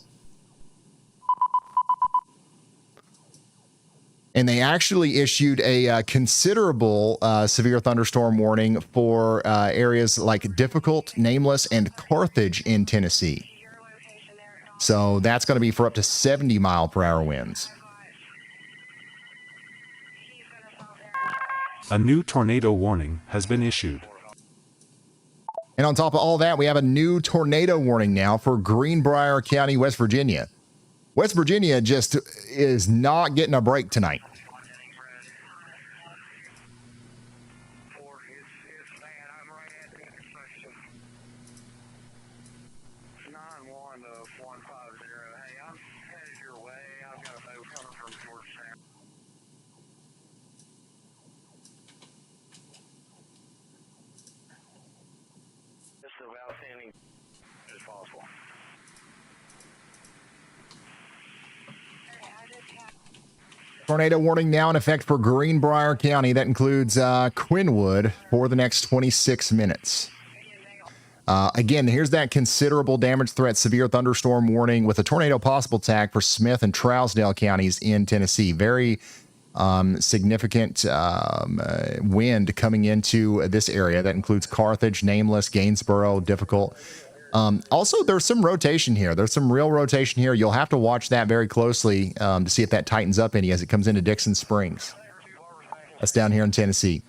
And they actually issued a considerable severe thunderstorm warning for areas like Difficult, Nameless, and Carthage in Tennessee. So that's going to be for up to 70 mile per hour winds. A new tornado warning has been issued. And on top of all that, we have a new tornado warning now for Greenbrier County, West Virginia. West Virginia just is not getting a break tonight. Tornado warning now in effect for Greenbrier County. That includes Quinwood for the next 26 minutes. Again, here's that considerable damage threat severe thunderstorm warning with a tornado possible tag for Smith and Trousdale counties in Tennessee. Very significant wind coming into this area. That includes Carthage, Nameless, Gainsboro, Difficult. Also, there's some rotation here. There's some real rotation here. You'll have to watch that very closely to see if that tightens up any as it comes into Dixon Springs. That's down here in Tennessee.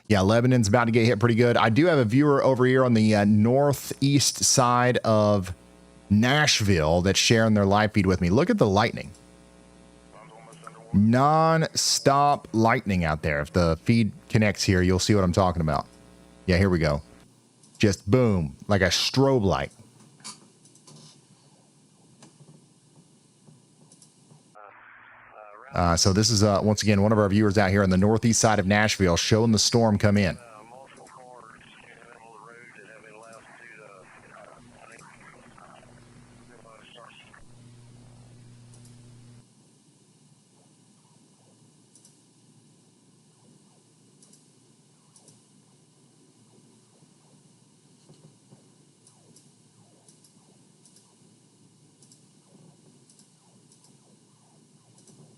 Yeah, Lebanon's about to get hit pretty good. I do have a viewer over here on the northeast side of Nashville that's sharing their live feed with me. Look at the lightning. Non-stop lightning out there. If the feed connects here, you'll see what I'm talking about. Yeah, here we go. Just boom, like a strobe light. So this is, once again, one of our viewers out here on the northeast side of Nashville showing the storm come in.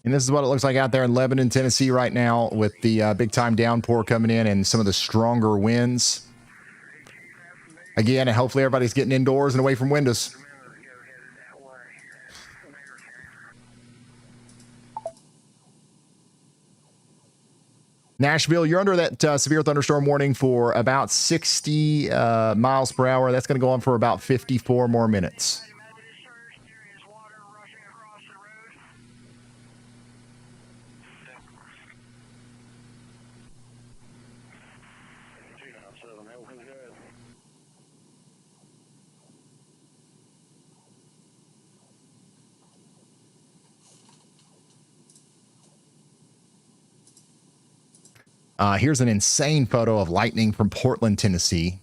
And this is what it looks like out there in Lebanon, Tennessee right now with the big time downpour coming in and some of the stronger winds. Again, and hopefully everybody's getting indoors and away from windows. Nashville, you're under that severe thunderstorm warning for about 60 miles per hour. That's going to go on for about 54 more minutes. Here's an insane photo of lightning from Portland, Tennessee.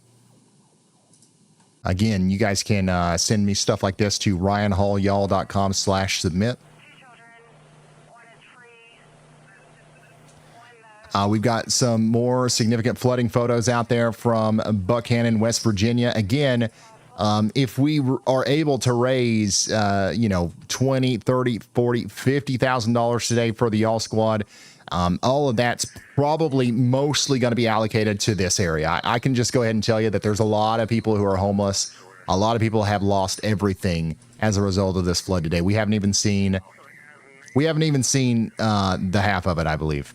Again, you guys can send me stuff like this to ryanhallyall.com/submit. We've got some more significant flooding photos out there from Buckhannon, West Virginia. Again, if we are able to raise, you know, $20, $30, $40, $50,000 today for the Yall squad, all of that's probably mostly going to be allocated to this area. I can just go ahead and tell you that there's a lot of people who are homeless. A lot of people have lost everything as a result of this flood today. We haven't even seen the half of it, I believe.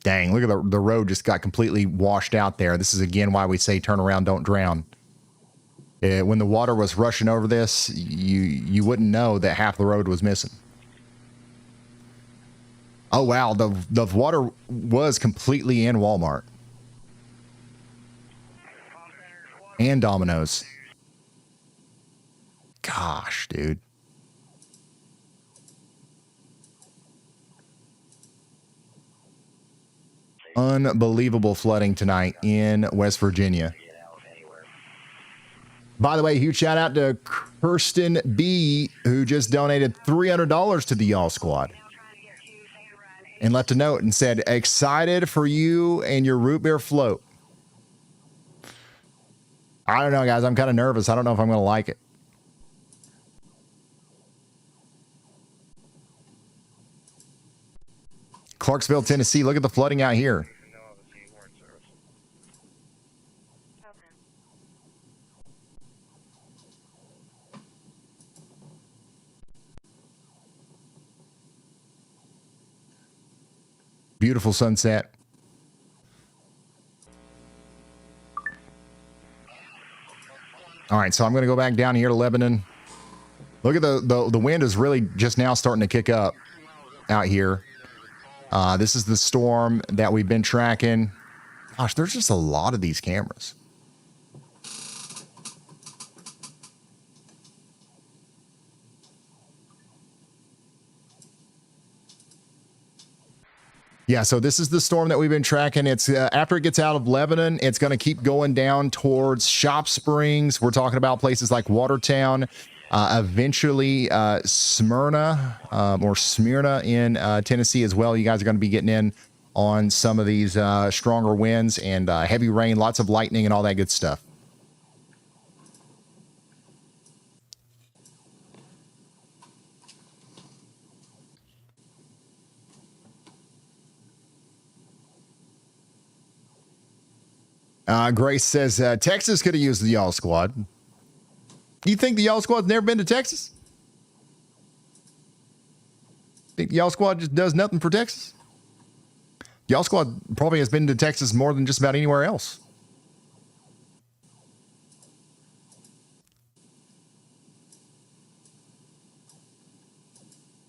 Dang, look at the road just got completely washed out there. This is, again, why we say turn around, don't drown. When the water was rushing over this, you wouldn't know that half the road was missing. Oh, wow, the water was completely in Walmart. And Domino's. Gosh, dude. Unbelievable flooding tonight in West Virginia. By the way, huge shout out to Kirsten B, who just donated $300 to the Yall squad and left a note and said, excited for you and your root beer float. I don't know, guys. I'm kind of nervous. I don't know if I'm going to like it. Clarksville, Tennessee. Look at the flooding out here. Beautiful sunset. All right, so I'm going to go back down here to Lebanon. Look at the wind is really just now starting to kick up out here. This is the storm that we've been tracking. Gosh, there's just a lot of these cameras. Yeah, so this is the storm that we've been tracking. It's after it gets out of Lebanon, it's going to keep going down towards Shop Springs. We're talking about places like Watertown, eventually Smyrna or Smyrna in Tennessee as well. You guys are going to be getting in on some of these stronger winds and heavy rain, lots of lightning and all that good stuff. Grace says Texas could have used the Yall squad. You think the Yall squad's never been to Texas? Think the Yall squad just does nothing for Texas? Yall squad probably has been to Texas more than just about anywhere else.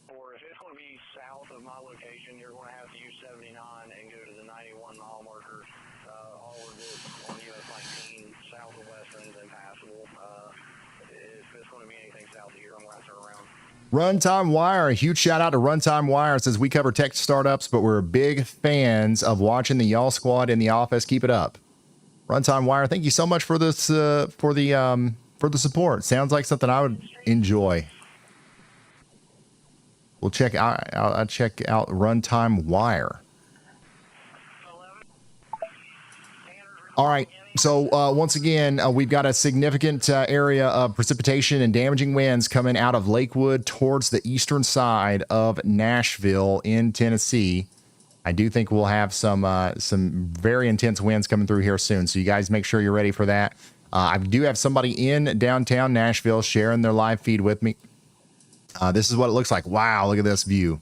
Or if it's going to be south of my location, you're going to have to use 79 and go to the 91 mile marker. All of this on US 19 south of Western's impassable. If it's going to be anything south of here, I'm going to turn around. Runtime Wire, a huge shout out to Runtime Wire. It says we cover tech startups, but we're big fans of watching the Yall squad in the office. Keep it up. Runtime Wire, thank you so much for this for the support. Sounds like something I would enjoy. We'll check out. I'll check out Runtime Wire. All right. So once again, we've got a significant area of precipitation and damaging winds coming out of Lakewood towards the eastern side of Nashville in Tennessee. I do think we'll have some very intense winds coming through here soon. So you guys make sure you're ready for that. I do have somebody in downtown Nashville sharing their live feed with me. This is what it looks like. Wow, look at this view.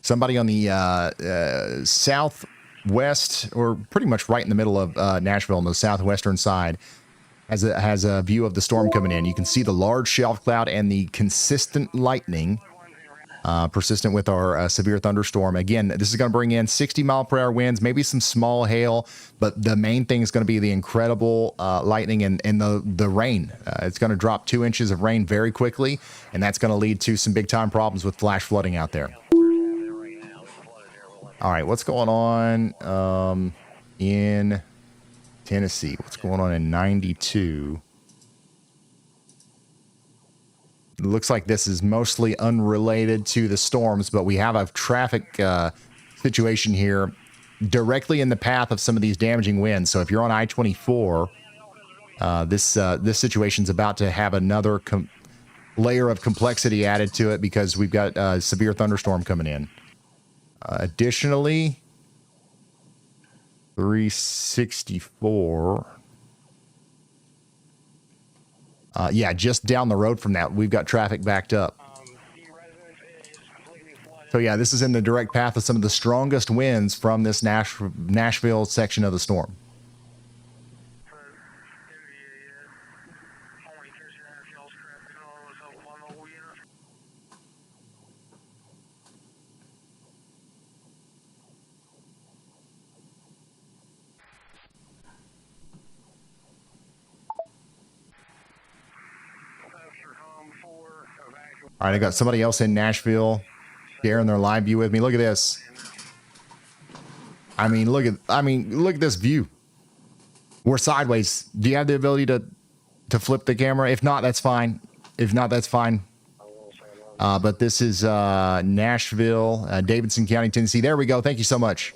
Somebody on the southwest, or pretty much right in the middle of Nashville on the southwestern side, has a view of the storm coming in. You can see the large shelf cloud and the consistent lightning, persistent with our severe thunderstorm. Again, this is going to bring in 60-mile-per-hour winds, maybe some small hail, but the main thing is going to be the incredible lightning and the rain. It's going to drop 2 inches of rain very quickly, and that's going to lead to some big-time problems with flash flooding out there. All right, what's going on in Tennessee? What's going on in 92? It looks like this is mostly unrelated to the storms, but we have a traffic situation here directly in the path of some of these damaging winds. So if you're on I-24, this situation's about to have another layer of complexity added to it because we've got a severe thunderstorm coming in. Additionally, 364. Yeah, just down the road from that, we've got traffic backed up. So yeah, this is in the direct path of some of the strongest winds from this Nashville section of the storm. All right, I got somebody else in Nashville sharing their live view with me. Look at this. I mean, look at this view. We're sideways. Do you have the ability to flip the camera? If not, that's fine. If not, that's fine. But this is Nashville, Davidson County, Tennessee. There we go. Thank you so much.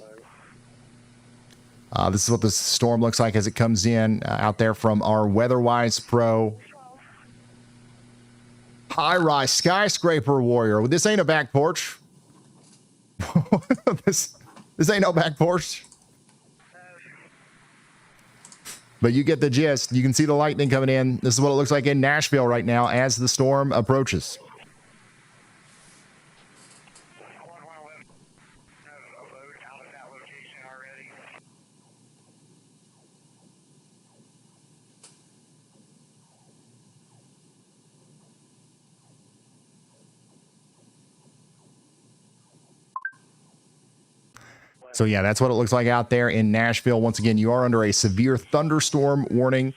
This is what the storm looks like as it comes in out there from our WEATHERWISE Pro high-rise skyscraper warrior. This ain't a back porch. this ain't no back porch. But you get the gist. You can see the lightning coming in. This is what it looks like in Nashville right now as the storm approaches. So yeah, that's what it looks like out there in Nashville. Once again, you are under a severe thunderstorm warning.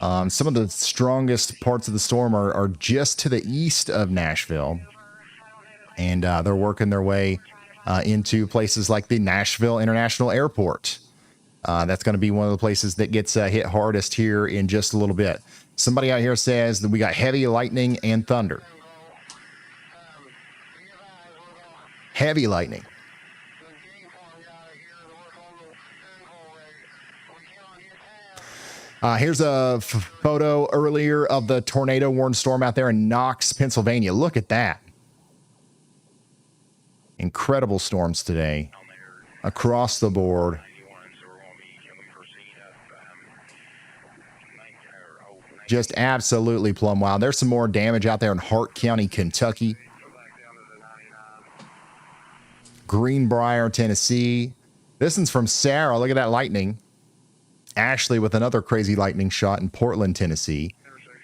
Some of the strongest parts of the storm are just to the east of Nashville. And they're working their way into places like the Nashville International Airport. That's going to be one of the places that gets hit hardest here in just a little bit. Somebody out here says that we got heavy lightning and thunder. Heavy lightning. Here's a photo earlier of the tornado warned storm out there in Knox, Pennsylvania. Look at that. Incredible storms today across the board. Just absolutely plumb wild. There's some more damage out there in Hart County, Kentucky. Greenbrier, Tennessee. This one's from Sarah. Look at that lightning. Ashley with another crazy lightning shot in Portland, Tennessee.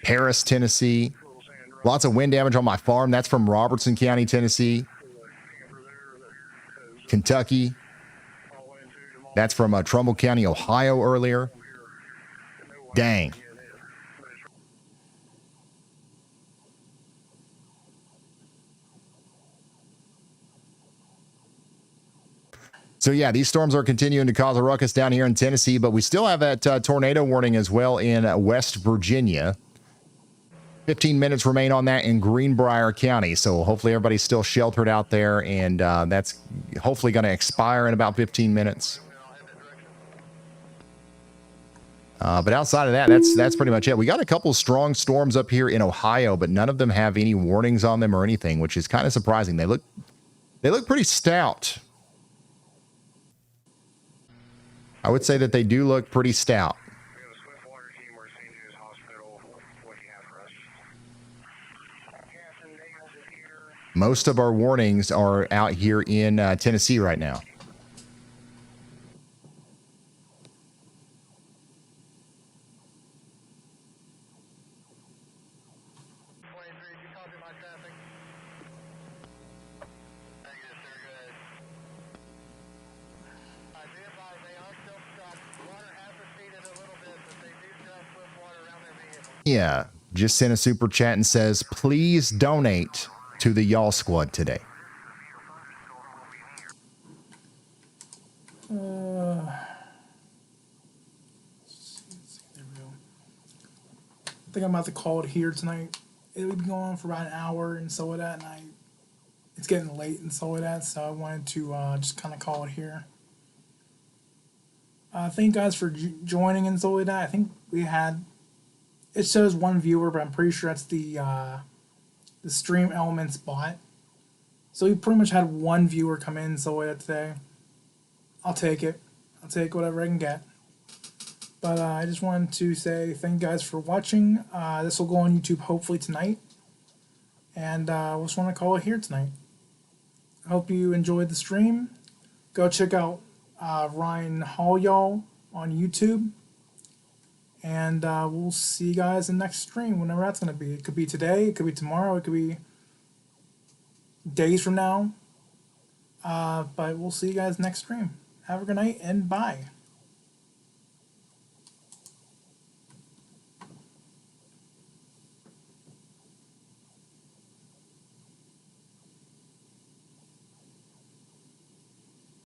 Paris, Tennessee. Lots of wind damage on my farm. That's from Robertson County, Tennessee. Kentucky. That's from Trumbull County, Ohio earlier. Dang. So yeah, these storms are continuing to cause a ruckus down here in Tennessee, but we still have that tornado warning as well in West Virginia. 15 minutes remain on that in Greenbrier County, so hopefully everybody's still sheltered out there, and that's hopefully going to expire in about 15 minutes. But outside of that, that's pretty much it. We got a couple strong storms up here in Ohio, but none of them have any warnings on them or anything, which is kind of surprising. They look pretty stout. I would say that they do look pretty stout. Most of our warnings are out here in Tennessee right now. Yeah, just sent a super chat and says, please donate to the Yall squad today. Let's see, there we go. I think I'm about to call it here tonight. it would be going on for about an hour and so that, and it's getting late and so that, so I wanted to just kind of call it here. Thank you guys for joining and so that. I think we had, it shows one viewer, but I'm pretty sure that's the Stream Elements bot. So we pretty much had one viewer come in so that today. I'll take it. I'll take whatever I can get. But I just wanted to say thank you guys for watching. This will go on YouTube hopefully tonight. And I just want to call it here tonight. I hope you enjoyed the stream. Go check out ryanhallyall on YouTube. And we'll see you guys in the next stream, whenever that's going to be. It could be today, it could be tomorrow, it could be days from now. But we'll see you guys next stream. Have a good night and bye.